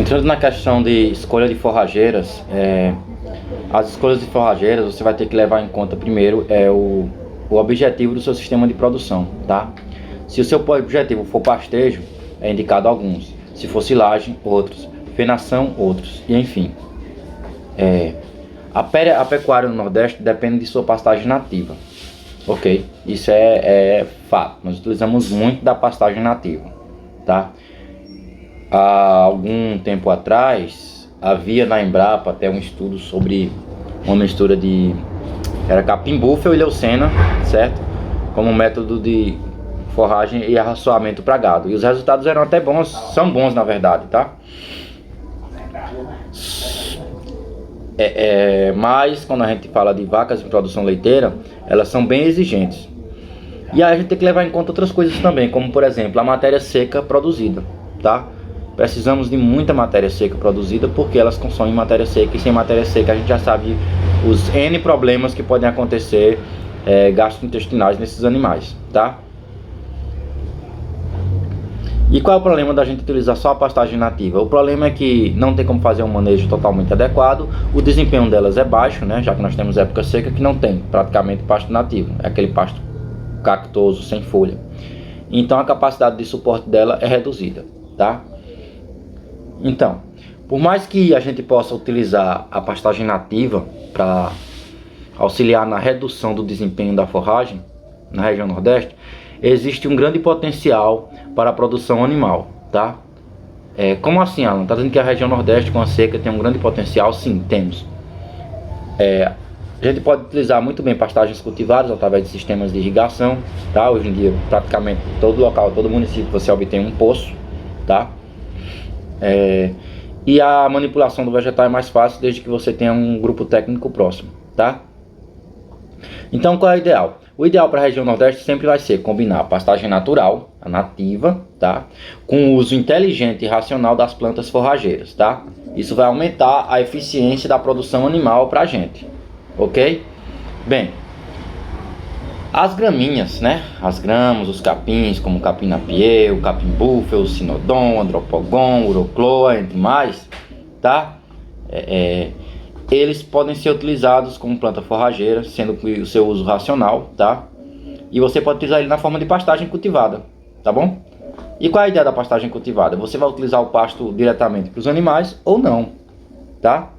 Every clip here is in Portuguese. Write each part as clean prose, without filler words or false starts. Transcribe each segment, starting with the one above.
Entrando na questão de escolha de forrageiras, as escolhas de forrageiras você vai ter que levar em conta primeiro o objetivo do seu sistema de produção, tá? Se o seu objetivo for pastejo, é indicado alguns. Se for silagem, outros. Fenação, outros. E enfim. A pecuária no Nordeste depende de sua pastagem nativa. Ok? Isso é fato. Nós utilizamos muito da pastagem nativa, tá? Há algum tempo atrás, havia na Embrapa até um estudo sobre uma mistura de... era capim-búfalo e leucena, certo? Como método de forragem e arraçoamento para gado. E os resultados eram até bons, são bons na verdade, tá? Mas quando a gente fala de vacas em produção leiteira, elas são bem exigentes. E aí a gente tem que levar em conta outras coisas também, como por exemplo, a matéria seca produzida, tá? Precisamos de muita matéria seca produzida porque elas consomem matéria seca, e sem matéria seca a gente já sabe os N problemas que podem acontecer gastrointestinais nesses animais, tá? E qual é o problema da gente utilizar só a pastagem nativa? O problema é que não tem como fazer um manejo totalmente adequado, o desempenho delas é baixo, né? Já que nós temos época seca que não tem praticamente pasto nativo, é aquele pasto cactoso, sem folha. Então a capacidade de suporte dela é reduzida, tá? Então, por mais que a gente possa utilizar a pastagem nativa para auxiliar na redução do desempenho da forragem na região Nordeste, existe um grande potencial para a produção animal, tá? Como assim, Alan? Está dizendo que a região Nordeste com a seca tem um grande potencial? Sim, temos. A gente pode utilizar muito bem pastagens cultivadas através de sistemas de irrigação, tá? Hoje em dia, praticamente todo local, todo município você obtém um poço, tá? E a manipulação do vegetal é mais fácil desde que você tenha um grupo técnico próximo, tá? Então qual é o ideal? O ideal para a região Nordeste sempre vai ser combinar a pastagem natural, a nativa, tá? Com o uso inteligente e racional das plantas forrageiras, tá? Isso vai aumentar a eficiência da produção animal para a gente, ok? Bem, as graminhas, né? As gramas, os capins, como o capim-napier, o capim-búfalo, o sinodon, andropogon, urocloa, entre mais, tá? Eles podem ser utilizados como planta forrageira, sendo que o seu uso racional, tá? E você pode utilizar ele na forma de pastagem cultivada, tá bom? E qual é a ideia da pastagem cultivada? Você vai utilizar o pasto diretamente para os animais ou não, tá?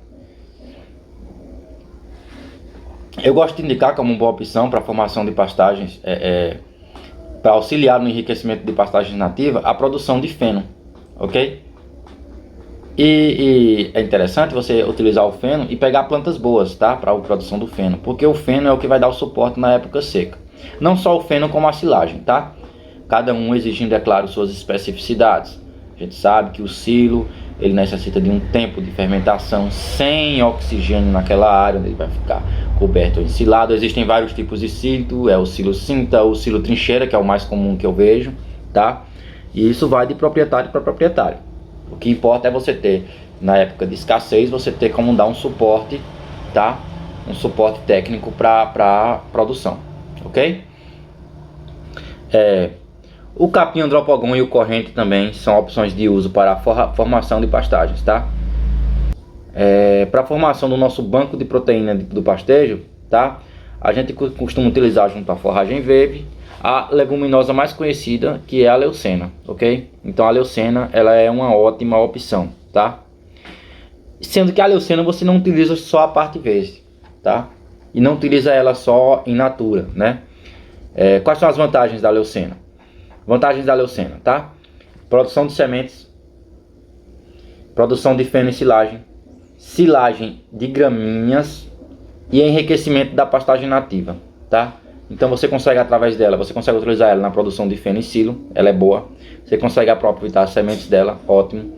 Eu gosto de indicar como uma boa opção para a formação de pastagens, para auxiliar no enriquecimento de pastagem nativa, a produção de feno, ok? E é interessante você utilizar o feno e pegar plantas boas, tá? Para a produção do feno, porque o feno é o que vai dar o suporte na época seca. Não só o feno como a silagem, tá? Cada um exigindo, é claro, suas especificidades. A gente sabe que o silo, ele necessita de um tempo de fermentação sem oxigênio naquela área onde ele vai ficar coberto ou ensilado. Existem vários tipos de silo, o silo cinta, o silo trincheira, que é o mais comum que eu vejo, tá? E isso vai de proprietário para proprietário. O que importa é você ter, na época de escassez, você ter como dar um suporte, tá? Um suporte técnico para a produção, ok? O capim andropogon e o corrente também são opções de uso para a formação de pastagens, tá? Para a formação do nosso banco de proteína do pastejo, tá? A gente costuma utilizar junto à forragem verde a leguminosa mais conhecida, que é a leucena, ok? Então a leucena, ela é uma ótima opção, tá? Sendo que a leucena você não utiliza só a parte verde, tá? E não utiliza ela só in natura, né? Quais são as vantagens da leucena? Vantagens da leucena, tá? Produção de sementes, produção de feno e silagem, silagem de gramíneas e enriquecimento da pastagem nativa, tá? Então você consegue, através dela, você consegue utilizar ela na produção de feno e silo, ela é boa. Você consegue aproveitar as sementes dela, ótimo.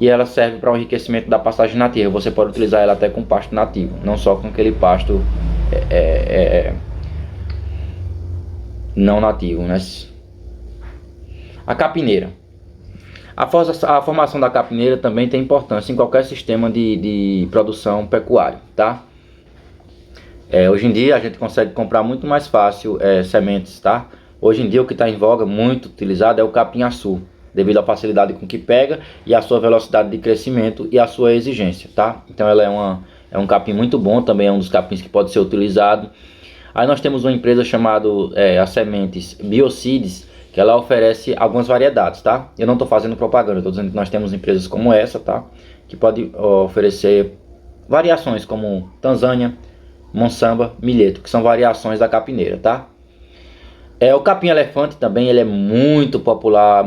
E ela serve para o enriquecimento da pastagem nativa. Você pode utilizar ela até com pasto nativo, não só com aquele pasto não nativo, né? A capineira. A formação da capineira também tem importância em qualquer sistema de produção pecuária, tá? Hoje em dia a gente consegue comprar muito mais fácil sementes, tá? Hoje em dia o que está em voga, muito utilizado, é o capim-açu, devido à facilidade com que pega e a sua velocidade de crescimento e a sua exigência, tá? Então ela é um capim muito bom, também é um dos capins que pode ser utilizado. Aí nós temos uma empresa chamada a Sementes Bioseeds, que ela oferece algumas variedades, tá? Eu não estou fazendo propaganda, estou dizendo que nós temos empresas como essa, tá? Que pode oferecer variações como Tanzânia, Monçamba, Milheto, que são variações da capineira, tá? O capim elefante também, ele é muito popular,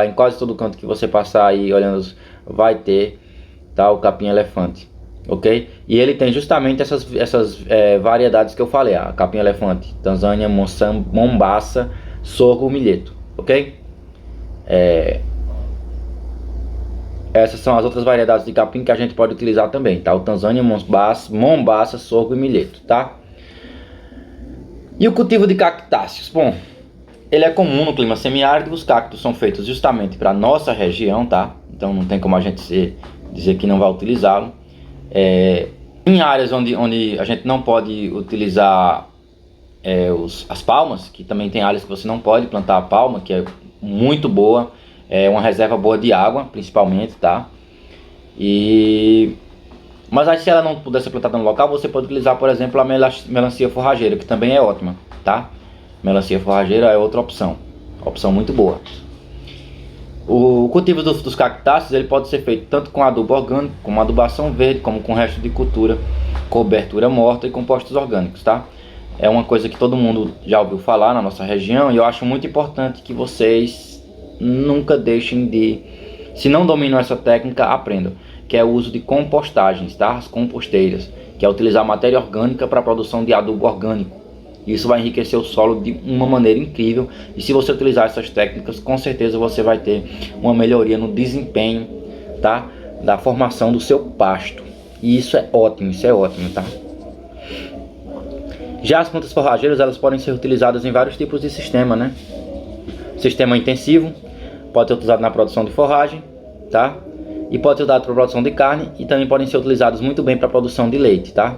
em quase todo canto que você passar aí olhando vai ter, tá, o capim elefante, ok? E ele tem justamente essas variedades que eu falei, a capim elefante, Tanzânia, Monçamba, Mombaça, sorgo, milheto, ok? Essas são as outras variedades de capim que a gente pode utilizar também, tá? O Tanzânia, Mombaça, sorgo e milheto, tá? E o cultivo de cactáceos? Bom, ele é comum no clima semiárido. Os cactos são feitos justamente para nossa região, tá? Então não tem como a gente dizer que não vai utilizá-lo. Em áreas onde a gente não pode utilizar as palmas, que também tem áreas que você não pode plantar a palma, que é muito boa, é uma reserva boa de água, principalmente, tá? Mas aí, se ela não puder ser plantada no local, você pode utilizar, por exemplo, a melancia forrageira, que também é ótima, tá? Melancia forrageira é outra opção muito boa. O cultivo dos cactáceos, ele pode ser feito tanto com adubo orgânico, como adubação verde, como com resto de cultura, cobertura morta e compostos orgânicos, tá? É uma coisa que todo mundo já ouviu falar na nossa região, e eu acho muito importante que vocês nunca deixem de, se não dominam essa técnica, aprendam, que é o uso de compostagens, tá? As composteiras, que é utilizar matéria orgânica para a produção de adubo orgânico. Isso vai enriquecer o solo de uma maneira incrível, e se você utilizar essas técnicas, com certeza você vai ter uma melhoria no desempenho, tá? Da formação do seu pasto. E isso é ótimo, tá? Já as plantas forrageiras, elas podem ser utilizadas em vários tipos de sistema, né? Sistema intensivo, pode ser utilizado na produção de forragem, tá? E pode ser usado para produção de carne, e também podem ser utilizados muito bem para produção de leite, tá?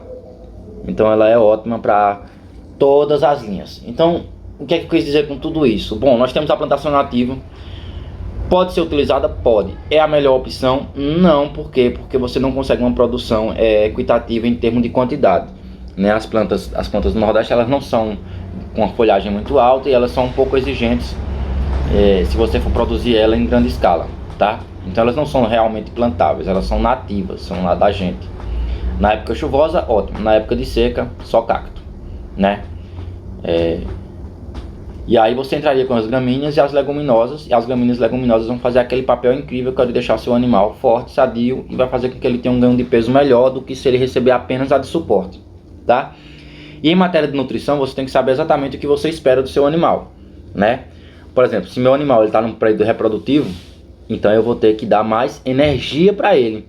Então ela é ótima para todas as linhas. Então, o que é que eu quis dizer com tudo isso? Bom, nós temos a plantação nativa. Pode ser utilizada? Pode. É a melhor opção? Não. Por quê? Porque você não consegue uma produção equitativa em termos de quantidade, né? As plantas do Nordeste, elas não são com uma folhagem muito alta, e elas são um pouco exigentes se você for produzir ela em grande escala, tá? Então elas não são realmente plantáveis, elas são nativas, são lá da gente. Na época chuvosa, ótimo. Na época de seca, só cacto, né? E aí você entraria com as gramíneas e as leguminosas, e as gramíneas e leguminosas vão fazer aquele papel incrível que é de deixar seu animal forte, sadio, e vai fazer com que ele tenha um ganho de peso melhor do que se ele receber apenas a de suporte, tá? E em matéria de nutrição, você tem que saber exatamente o que você espera do seu animal, né? Por exemplo, se meu animal está num período reprodutivo, então eu vou ter que dar mais energia para ele.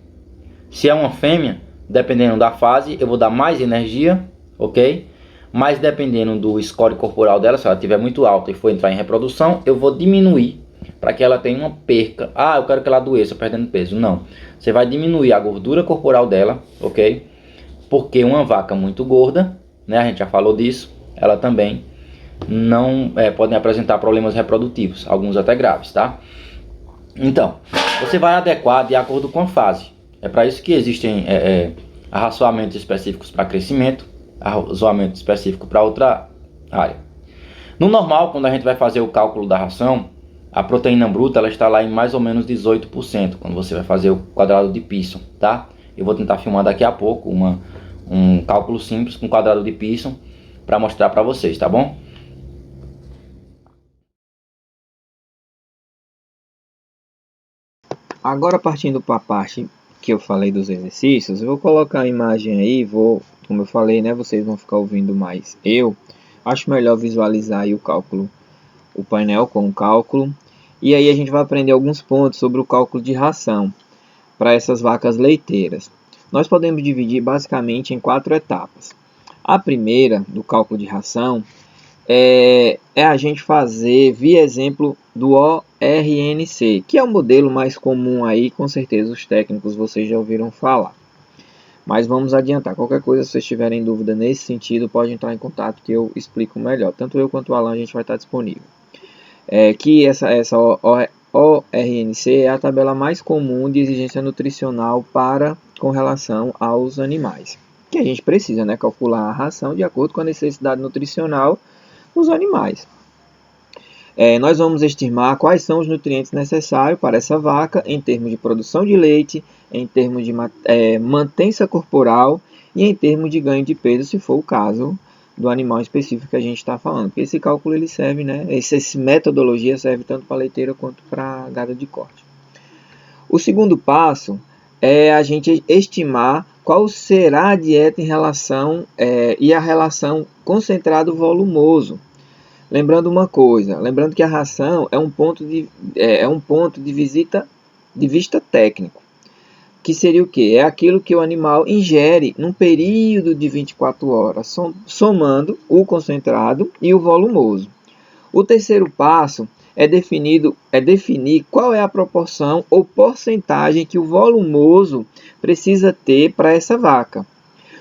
Se é uma fêmea, dependendo da fase, eu vou dar mais energia, ok? Mas dependendo do score corporal dela, se ela estiver muito alta e for entrar em reprodução, eu vou diminuir para que ela tenha uma perca. Ah, eu quero que ela adoeça perdendo peso. Não, você vai diminuir a gordura corporal dela, ok? Porque uma vaca muito gorda, né, a gente já falou disso, ela também não podem apresentar problemas reprodutivos, alguns até graves, tá? Então, você vai adequar de acordo com a fase. É para isso que existem arraçoamentos específicos para crescimento, arraçoamento específico para outra área. No normal, quando a gente vai fazer o cálculo da ração, a proteína bruta ela está lá em mais ou menos 18%, quando você vai fazer o quadrado de Pearson, tá? Eu vou tentar filmar daqui a pouco um cálculo simples com quadrado de Pearson para mostrar para vocês, tá bom? Agora, partindo para a parte que eu falei dos exercícios, eu vou colocar a imagem aí, como eu falei, né, vocês vão ficar ouvindo mais. Eu acho melhor visualizar aí o painel com o cálculo, e aí a gente vai aprender alguns pontos sobre o cálculo de ração para essas vacas leiteiras. Nós podemos dividir basicamente em 4 etapas. A primeira do cálculo de ração é a gente fazer via exemplo do ORNC, que é o modelo mais comum aí, com certeza os técnicos vocês já ouviram falar. Mas vamos adiantar, qualquer coisa, se vocês tiverem dúvida nesse sentido, pode entrar em contato que eu explico melhor. Tanto eu quanto o Alan a gente vai estar disponível. Que essa ORNC é a tabela mais comum de exigência nutricional com relação aos animais. Que a gente precisa, né, calcular a ração de acordo com a necessidade nutricional dos animais. Nós vamos estimar quais são os nutrientes necessários para essa vaca em termos de produção de leite, em termos de mantença corporal e em termos de ganho de peso, se for o caso do animal específico que a gente está falando. Porque esse cálculo ele serve, né? Essa metodologia serve tanto para leiteira quanto para gado de corte. O segundo passo é a gente estimar qual será a dieta em relação e a relação concentrado-volumoso. Lembrando uma coisa, lembrando que a ração é um ponto de vista técnico, que seria o quê? É aquilo que o animal ingere num período de 24 horas, somando o concentrado e o volumoso. O terceiro passo é definir qual é a proporção ou porcentagem que o volumoso precisa ter para essa vaca.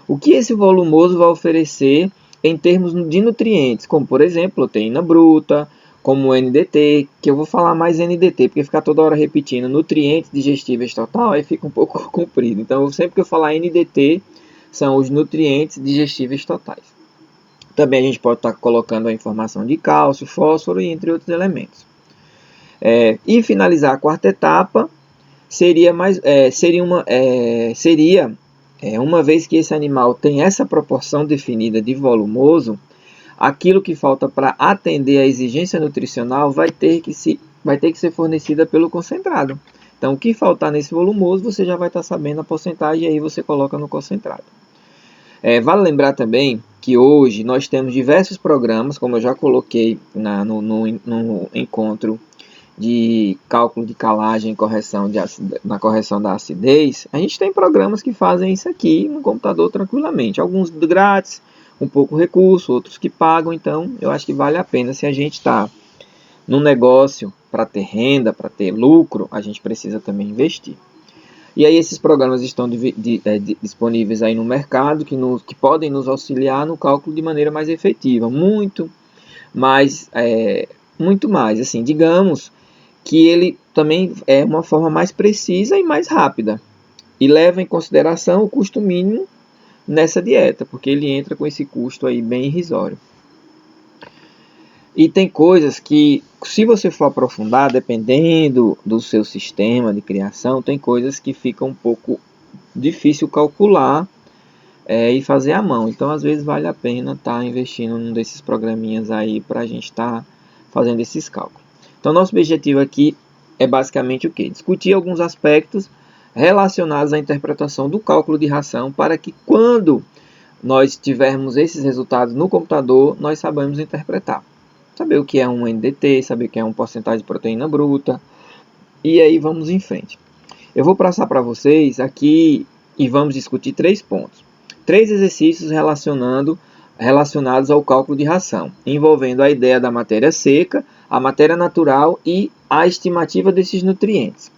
O que esse volumoso vai oferecer em termos de nutrientes, como por exemplo, proteína bruta, como o NDT, que eu vou falar mais NDT, porque ficar toda hora repetindo nutrientes digestíveis total, aí fica um pouco comprido. Então, sempre que eu falar NDT, são os nutrientes digestíveis totais. Também a gente pode estar colocando a informação de cálcio, fósforo e entre outros elementos. E finalizar a quarta etapa seria uma vez que esse animal tem essa proporção definida de volumoso, aquilo que falta para atender a exigência nutricional vai ter que ser fornecida pelo concentrado. Então, o que faltar nesse volumoso, você já vai estar sabendo a porcentagem e aí você coloca no concentrado. Vale lembrar também que hoje nós temos diversos programas, como eu já coloquei no encontro de cálculo de calagem e na correção da acidez. A gente tem programas que fazem isso aqui no computador tranquilamente. Alguns grátis, um pouco recurso, outros que pagam. Então, eu acho que vale a pena. Se a gente está num negócio para ter renda, para ter lucro, a gente precisa também investir. E aí esses programas estão disponíveis aí no mercado, que podem nos auxiliar no cálculo de maneira mais efetiva. Muito mais, assim, digamos que ele também é uma forma mais precisa e mais rápida. E leva em consideração o custo mínimo nessa dieta, porque ele entra com esse custo aí bem irrisório. E tem coisas que, se você for aprofundar, dependendo do seu sistema de criação, tem coisas que ficam um pouco difícil calcular e fazer à mão. Então, às vezes, vale a pena estar investindo num desses programinhas aí para a gente estar fazendo esses cálculos. Então, nosso objetivo aqui é basicamente o quê? Discutir alguns aspectos relacionados à interpretação do cálculo de ração para que quando nós tivermos esses resultados no computador, nós sabemos interpretar. Saber o que é um NDT, saber o que é uma porcentagem de proteína bruta. E aí vamos em frente. Eu vou passar para vocês aqui e vamos discutir 3 pontos. 3 exercícios relacionados ao cálculo de ração, envolvendo a ideia da matéria seca, a matéria natural e a estimativa desses nutrientes.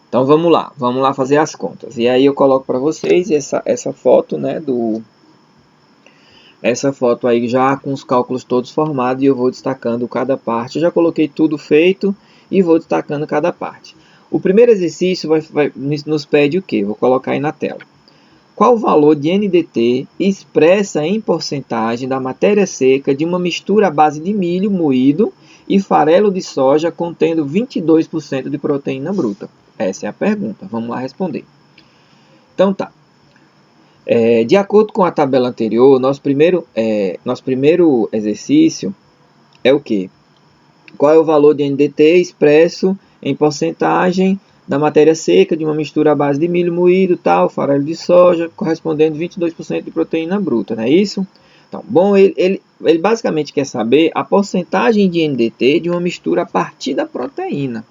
Então vamos lá fazer as contas. E aí eu coloco para vocês essa foto, né, essa foto aí já com os cálculos todos formados e eu vou destacando cada parte. Eu já coloquei tudo feito e vou destacando cada parte. O primeiro exercício nos pede o quê? Vou colocar aí na tela. Qual o valor de NDT expressa em porcentagem da matéria seca de uma mistura à base de milho moído e farelo de soja contendo 22% de proteína bruta? Essa é a pergunta. Vamos lá responder. Então tá. De acordo com a tabela anterior, nosso primeiro exercício é o quê? Qual é o valor de NDT expresso em porcentagem da matéria seca de uma mistura à base de milho moído, farelo de soja, correspondendo a 22% de proteína bruta, não é isso? Então, bom, ele basicamente quer saber a porcentagem de NDT de uma mistura a partir da proteína.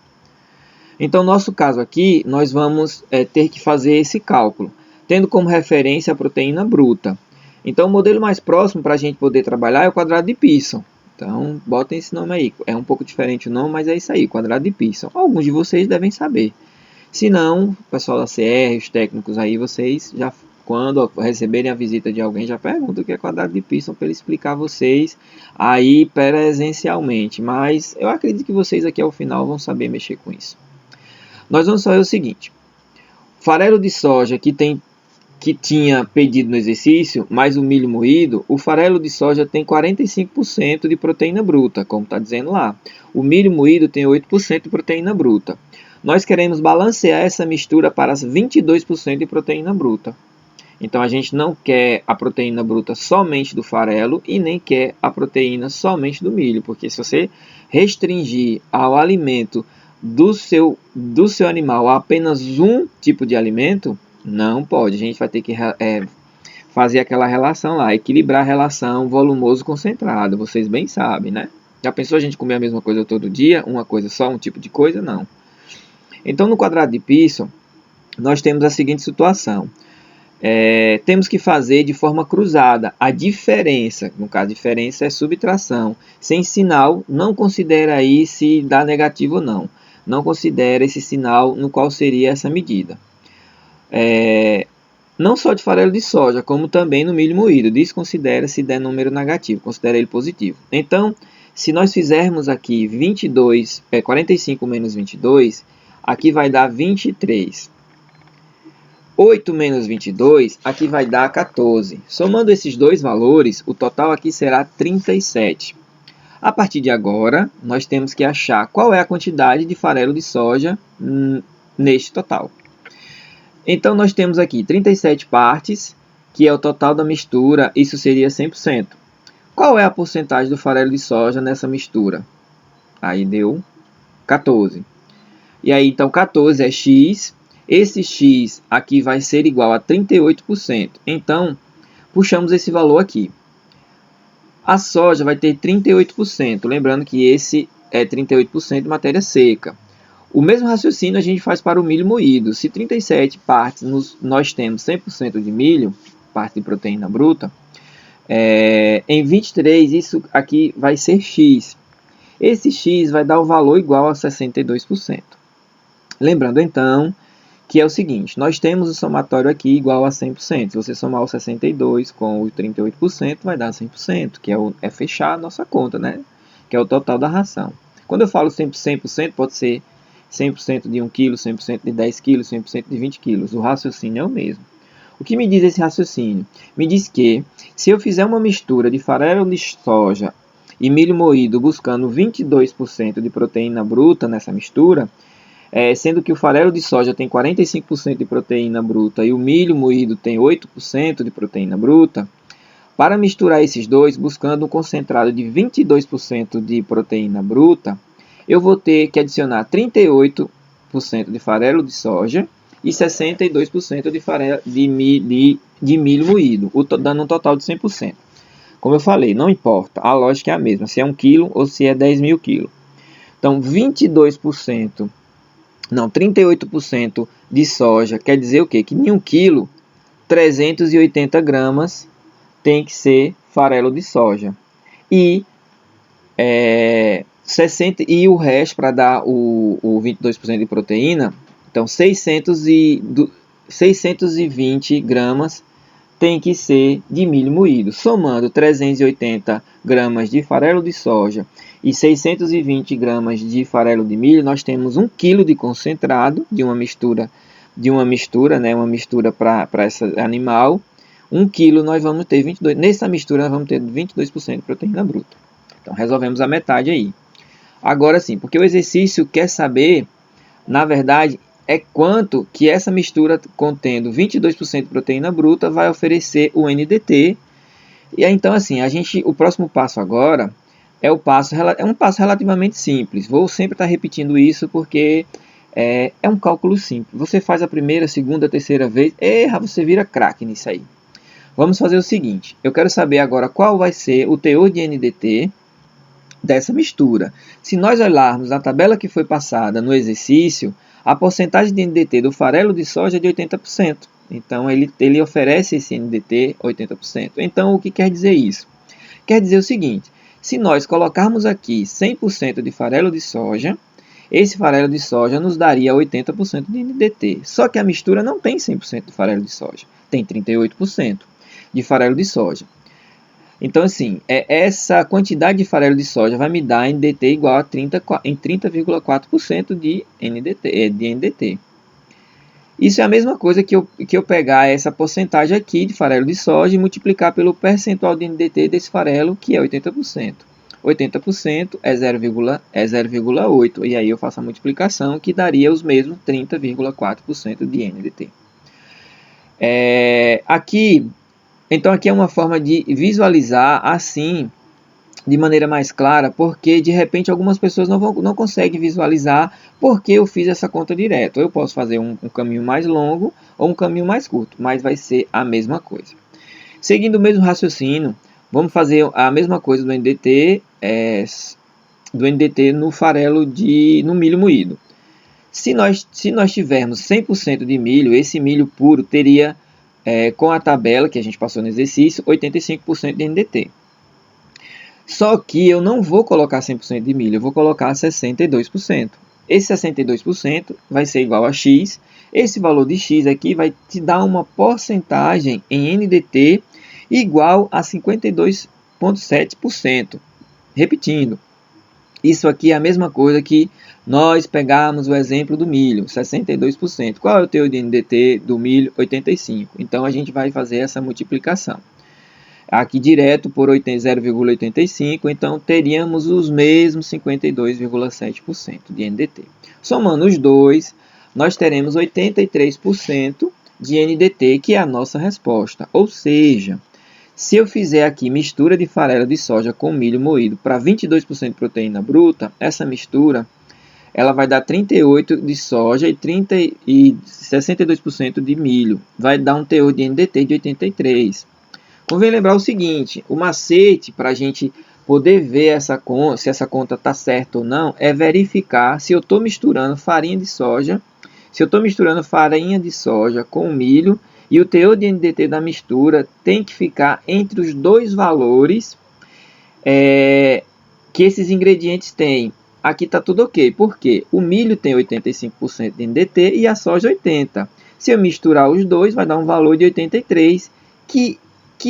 Então, no nosso caso aqui, nós vamos ter que fazer esse cálculo, tendo como referência a proteína bruta. Então, o modelo mais próximo para a gente poder trabalhar é o quadrado de Pearson. Então, botem esse nome aí. É um pouco diferente o nome, mas é isso aí, quadrado de Pearson. Alguns de vocês devem saber. Se não, o pessoal da CR, os técnicos aí, vocês já quando receberem a visita de alguém, já pergunta o que é quadrado de Pearson para ele explicar a vocês aí presencialmente. Mas eu acredito que vocês aqui ao final vão saber mexer com isso. Nós vamos fazer o seguinte. Farelo de soja que tinha pedido no exercício, mais o milho moído, o farelo de soja tem 45% de proteína bruta, como está dizendo lá. O milho moído tem 8% de proteína bruta. Nós queremos balancear essa mistura para 22% de proteína bruta. Então, a gente não quer a proteína bruta somente do farelo e nem quer a proteína somente do milho, porque se você restringir ao alimento do seu animal a apenas um tipo de alimento, não pode. A gente vai ter que fazer aquela relação lá, equilibrar a relação volumoso concentrado. Vocês bem sabem, né? Já pensou a gente comer a mesma coisa todo dia? Uma coisa só, um tipo de coisa? Não. Então, no quadrado de Pearson, nós temos a seguinte situação. Temos que fazer de forma cruzada. A diferença, no caso, a diferença é subtração. Sem sinal, não considera aí se dá negativo ou não. Não considera esse sinal no qual seria essa medida. Não só de farelo de soja, como também no milho moído. Desconsidera se der número negativo, considera ele positivo. Então, se nós fizermos aqui 45 menos 22, aqui vai dar 23. 8 menos 22, aqui vai dar 14. Somando esses dois valores, o total aqui será 37. A partir de agora, nós temos que achar qual é a quantidade de farelo de soja neste total. Então, nós temos aqui 37 partes, que é o total da mistura, isso seria 100%. Qual é a porcentagem do farelo de soja nessa mistura? Aí deu 14. E aí, então, 14 é X. Esse X aqui vai ser igual a 38%. Então, puxamos esse valor aqui. A soja vai ter 38%. Lembrando que esse é 38% de matéria seca. O mesmo raciocínio a gente faz para o milho moído. Se 37 partes nós temos 100% de milho, parte de proteína bruta, em 23 isso aqui vai ser X. Esse X vai dar o valor igual a 62%. Lembrando então que é o seguinte, nós temos o somatório aqui igual a 100%. Se você somar o 62 com o 38%, vai dar 100%, que é fechar a nossa conta, né? Que é o total da ração. Quando eu falo 100%, pode ser 100% de 1 kg, 100% de 10 kg, 100% de 20 kg. O raciocínio é o mesmo. O que me diz esse raciocínio? Me diz que se eu fizer uma mistura de farelo de soja e milho moído buscando 22% de proteína bruta nessa mistura, sendo que o farelo de soja tem 45% de proteína bruta e o milho moído tem 8% de proteína bruta, para misturar esses dois, buscando um concentrado de 22% de proteína bruta, eu vou ter que adicionar 38% de farelo de soja e 62% de milho moído, dando um total de 100%. Como eu falei, não importa, a lógica é a mesma, se é 1 kg ou se é 10 mil kg. Então, 38% de soja quer dizer o quê? Que em 1 kg, 380 gramas tem que ser farelo de soja. E, o resto, para dar o 22% de proteína, então 620 gramas tem que ser de milho moído. Somando 380 gramas de farelo de soja e 620 gramas de farelo de milho, nós temos 1 kg de concentrado de uma mistura, né, uma mistura para esse animal. 1 kg nós vamos ter 22, nessa mistura nós vamos ter 22% de proteína bruta. Então resolvemos a metade aí. Agora sim, porque o exercício quer saber, na verdade, é quanto que essa mistura contendo 22% de proteína bruta vai oferecer o NDT. E aí, então assim, o próximo passo agora é um passo relativamente simples. Vou sempre estar repetindo isso porque é um cálculo simples. Você faz a primeira, segunda, terceira vez, você vira craque nisso aí. Vamos fazer o seguinte, eu quero saber agora qual vai ser o teor de NDT dessa mistura. Se nós olharmos a tabela que foi passada no exercício, a porcentagem de NDT do farelo de soja é de 80%. Então, ele oferece esse NDT 80%. Então, o que quer dizer isso? Quer dizer o seguinte, se nós colocarmos aqui 100% de farelo de soja, esse farelo de soja nos daria 80% de NDT. Só que a mistura não tem 100% de farelo de soja. tem 38% de farelo de soja. Então, assim, essa quantidade de farelo de soja vai me dar NDT igual a 30,4% de NDT. Isso é a mesma coisa que eu pegar essa porcentagem aqui de farelo de soja e multiplicar pelo percentual de NDT desse farelo, que é 80%. 80% é 0,8. E aí eu faço a multiplicação, que daria os mesmos 30,4% de NDT. Então aqui é uma forma de visualizar assim, de maneira mais clara, porque de repente algumas pessoas não conseguem visualizar porque eu fiz essa conta direto. Eu posso fazer um caminho mais longo ou um caminho mais curto, mas vai ser a mesma coisa. Seguindo o mesmo raciocínio, vamos fazer a mesma coisa do NDT, no farelo no milho moído. Se nós tivermos 100% de milho, esse milho puro teria, com a tabela que a gente passou no exercício, 85% de NDT. Só que eu não vou colocar 100% de milho, eu vou colocar 62%. Esse 62% vai ser igual a X. Esse valor de X aqui vai te dar uma porcentagem em NDT igual a 52,7%. Repetindo, isso aqui é a mesma coisa que nós pegarmos o exemplo do milho, 62%. Qual é o teor de NDT do milho? 85%. Então a gente vai fazer essa multiplicação. Aqui direto por 0,85, então teríamos os mesmos 52,7% de NDT. Somando os dois, nós teremos 83% de NDT, que é a nossa resposta. Ou seja, se eu fizer aqui mistura de farelo de soja com milho moído para 22% de proteína bruta, essa mistura ela vai dar 38% de soja e 62% de milho. Vai dar um teor de NDT de 83%. Convém lembrar o seguinte, o macete para a gente poder ver se essa conta está certa ou não, é verificar se eu estou misturando farinha de soja, com milho, e o teor de NDT da mistura tem que ficar entre os dois valores que esses ingredientes têm. Aqui está tudo ok, porque o milho tem 85% de NDT e a soja 80%. Se eu misturar os dois, vai dar um valor de 83%, que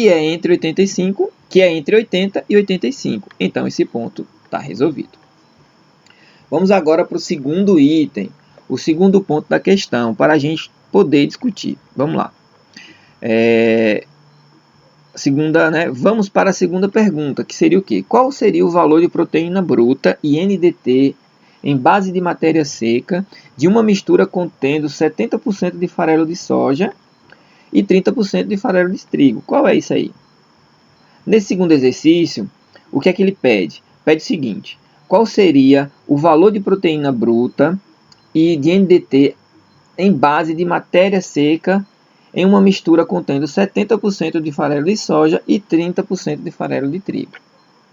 é entre 85, que é entre 80 e 85. Então esse ponto está resolvido. Vamos agora para o segundo item, o segundo ponto da questão, para a gente poder discutir. Vamos lá. Vamos para a segunda pergunta, que seria o quê? Qual seria o valor de proteína bruta e NDT em base de matéria seca de uma mistura contendo 70% de farelo de soja e 30% de farelo de trigo? Qual é isso aí? Nesse segundo exercício, o que é que ele pede? Pede o seguinte, qual seria o valor de proteína bruta e de NDT em base de matéria seca em uma mistura contendo 70% de farelo de soja e 30% de farelo de trigo?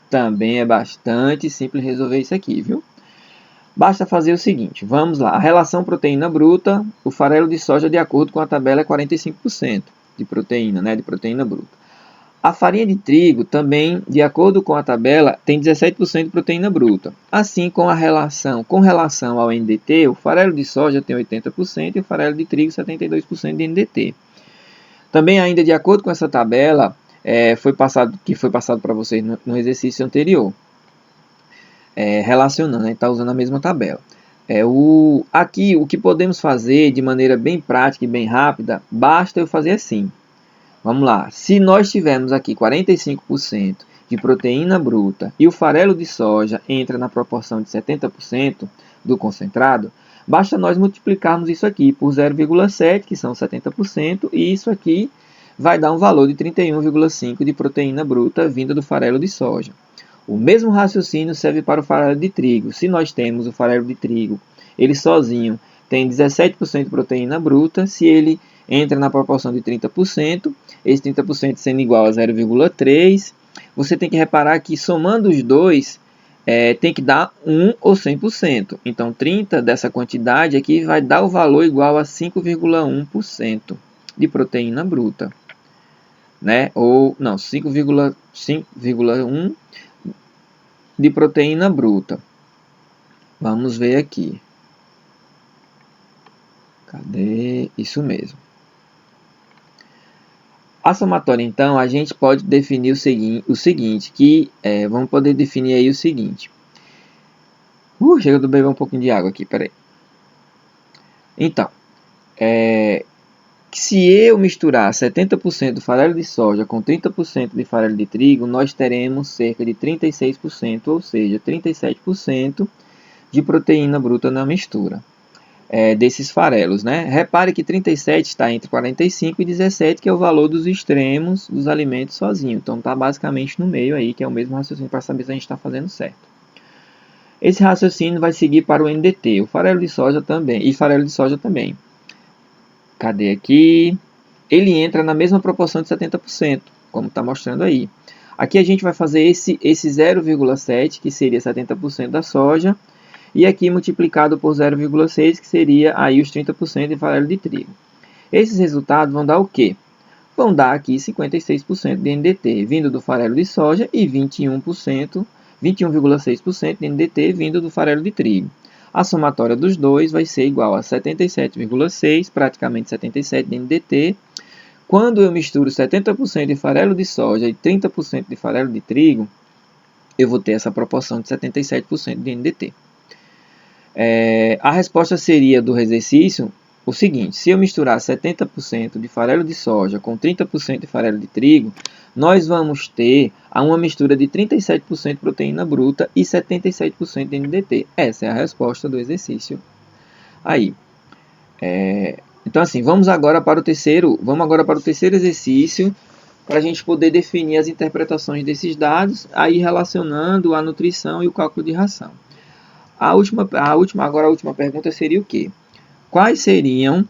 Também é bastante simples resolver isso aqui, viu? Basta fazer o seguinte, vamos lá. A relação proteína bruta, o farelo de soja, de acordo com a tabela, é 45% de proteína, de proteína bruta. A farinha de trigo também, de acordo com a tabela, tem 17% de proteína bruta. Assim, com relação ao NDT, o farelo de soja tem 80% e o farelo de trigo 72% de NDT. Também, ainda de acordo com essa tabela, foi passado para vocês no exercício anterior. Relacionando, está usando a mesma tabela. Aqui, o que podemos fazer de maneira bem prática e bem rápida, basta eu fazer assim. Vamos lá, se nós tivermos aqui 45% de proteína bruta e o farelo de soja entra na proporção de 70% do concentrado, basta nós multiplicarmos isso aqui por 0,7, que são 70%, e isso aqui vai dar um valor de 31,5 de proteína bruta vinda do farelo de soja. O mesmo raciocínio serve para o farelo de trigo. Se nós temos o farelo de trigo, ele sozinho tem 17% de proteína bruta, se ele entra na proporção de 30%, esse 30% sendo igual a 0,3, você tem que reparar que somando os dois, tem que dar 1 ou 100%. Então 30 dessa quantidade aqui vai dar o valor igual a 5,1% de proteína bruta. Ou não, 5,1 de proteína bruta. Vamos ver aqui. Cadê? Isso mesmo. A somatória, então, a gente pode definir o seguinte, que vamos poder definir aí o seguinte. Chega de beber um pouquinho de água aqui, peraí. Então, se eu misturar 70% do farelo de soja com 30% de farelo de trigo, nós teremos cerca de 36%, ou seja, 37% de proteína bruta na mistura desses farelos, né? Repare que 37 está entre 45 e 17, que é o valor dos extremos dos alimentos sozinho. Então, está basicamente no meio aí, que é o mesmo raciocínio para saber se a gente está fazendo certo. Esse raciocínio vai seguir para o NDT, o farelo de soja também, e farelo de soja também. Cadê aqui? Ele entra na mesma proporção de 70%, como está mostrando aí. Aqui a gente vai fazer esse 0,7, que seria 70% da soja, e aqui multiplicado por 0,6, que seria aí os 30% de farelo de trigo. Esses resultados vão dar o quê? Vão dar aqui 56% de NDT vindo do farelo de soja e 21,6% de NDT vindo do farelo de trigo. A somatória dos dois vai ser igual a 77,6, praticamente 77 de NDT. Quando eu misturo 70% de farelo de soja e 30% de farelo de trigo, eu vou ter essa proporção de 77% de NDT. A resposta seria do exercício o seguinte: se eu misturar 70% de farelo de soja com 30% de farelo de trigo, nós vamos ter uma mistura de 37% de proteína bruta e 77% de NDT. Essa é a resposta do exercício. Aí, então assim, vamos agora para o terceiro exercício, para a gente poder definir as interpretações desses dados, aí relacionando a nutrição e o cálculo de ração. A última pergunta seria o quê? Quais seriam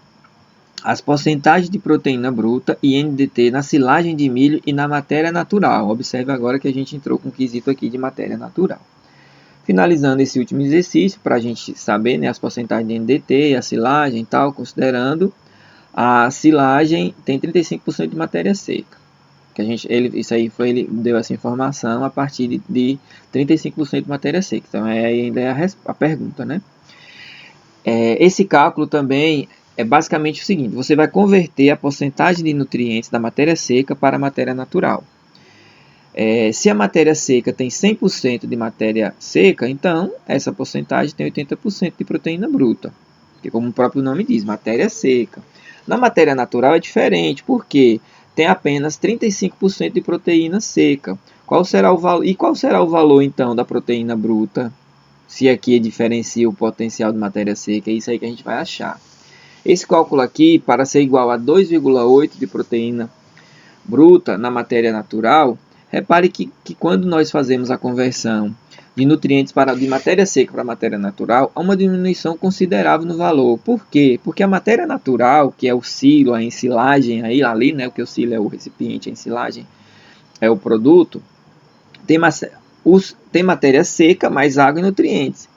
as porcentagens de proteína bruta e NDT na silagem de milho e na matéria natural? Observe agora que a gente entrou com um quesito aqui de matéria natural. Finalizando esse último exercício, para a gente saber, né, as porcentagens de NDT e a silagem e tal, considerando, a silagem tem 35% de matéria seca. Ele deu essa informação a partir de 35% de matéria seca. Então, ainda é a pergunta, né? Esse cálculo também é basicamente o seguinte: você vai converter a porcentagem de nutrientes da matéria seca para a matéria natural. Se a matéria seca tem 100% de matéria seca, então essa porcentagem tem 80% de proteína bruta, que, como o próprio nome diz, matéria seca. Na matéria natural é diferente, porque tem apenas 35% de proteína seca. Qual será o valor então da proteína bruta? Se aqui diferencia o potencial de matéria seca, é isso aí que a gente vai achar. Esse cálculo aqui, para ser igual a 2,8 de proteína bruta na matéria natural, repare que quando nós fazemos a conversão de nutrientes de matéria seca para matéria natural, há uma diminuição considerável no valor. Por quê? Porque a matéria natural, que é o silo, a ensilagem, ali, né, porque o silo é o recipiente, a ensilagem é o produto, tem matéria seca, mais água e nutrientes.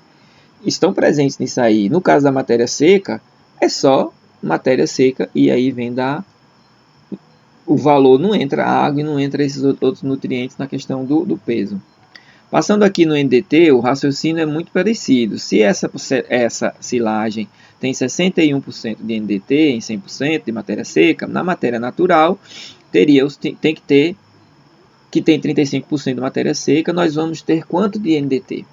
Estão presentes nisso aí. No caso da matéria seca, é só matéria seca e aí vem o valor, não entra a água e não entra esses outros nutrientes na questão do peso. Passando aqui no NDT, o raciocínio é muito parecido. Se essa silagem tem 61% de NDT em 100% de matéria seca, na matéria natural tem que tem 35% de matéria seca, nós vamos ter quanto de NDT?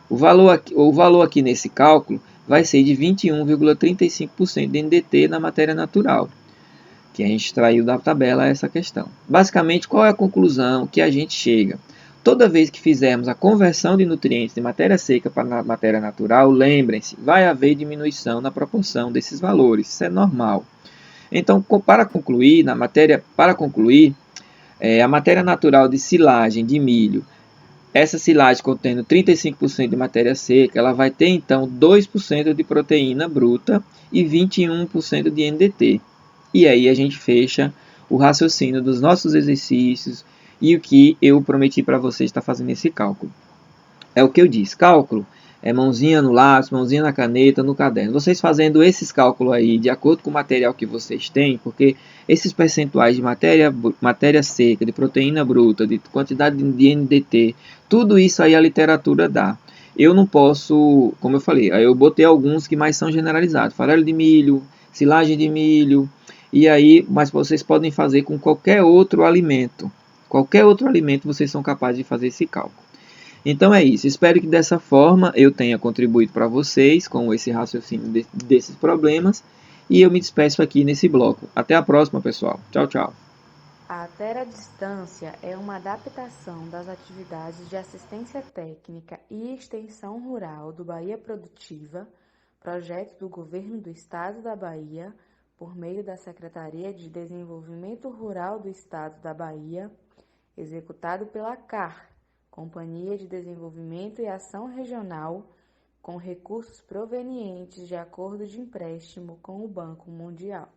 O valor aqui nesse cálculo vai ser de 21,35% de NDT na matéria natural, que a gente extraiu da tabela essa questão. Basicamente, qual é a conclusão que a gente chega? Toda vez que fizermos a conversão de nutrientes de matéria seca para a matéria natural, lembrem-se, vai haver diminuição na proporção desses valores. Isso é normal. Então, para concluir, a matéria natural de silagem de milho, essa silagem contendo 35% de matéria seca, ela vai ter então 2% de proteína bruta e 21% de NDT. E aí a gente fecha o raciocínio dos nossos exercícios e o que eu prometi para vocês estar fazendo esse cálculo. É o que eu disse, cálculo é mãozinha no lápis, mãozinha na caneta, no caderno. Vocês fazendo esses cálculos aí de acordo com o material que vocês têm, porque esses percentuais de matéria seca, de proteína bruta, de quantidade de NDT, tudo isso aí a literatura dá. Eu não posso, como eu falei, eu botei alguns que mais são generalizados. Farelo de milho, silagem de milho, E aí, mas vocês podem fazer com qualquer outro alimento. Qualquer outro alimento vocês são capazes de fazer esse cálculo. Então é isso. Espero que dessa forma eu tenha contribuído para vocês com esse raciocínio desses problemas. E eu me despeço aqui nesse bloco. Até a próxima, pessoal. Tchau, tchau. A Teradistância é uma adaptação das atividades de assistência técnica e extensão rural do Bahia Produtiva, projeto do Governo do Estado da Bahia, por meio da Secretaria de Desenvolvimento Rural do Estado da Bahia, executado pela CAR, Companhia de Desenvolvimento e Ação Regional, com recursos provenientes de acordo de empréstimo com o Banco Mundial.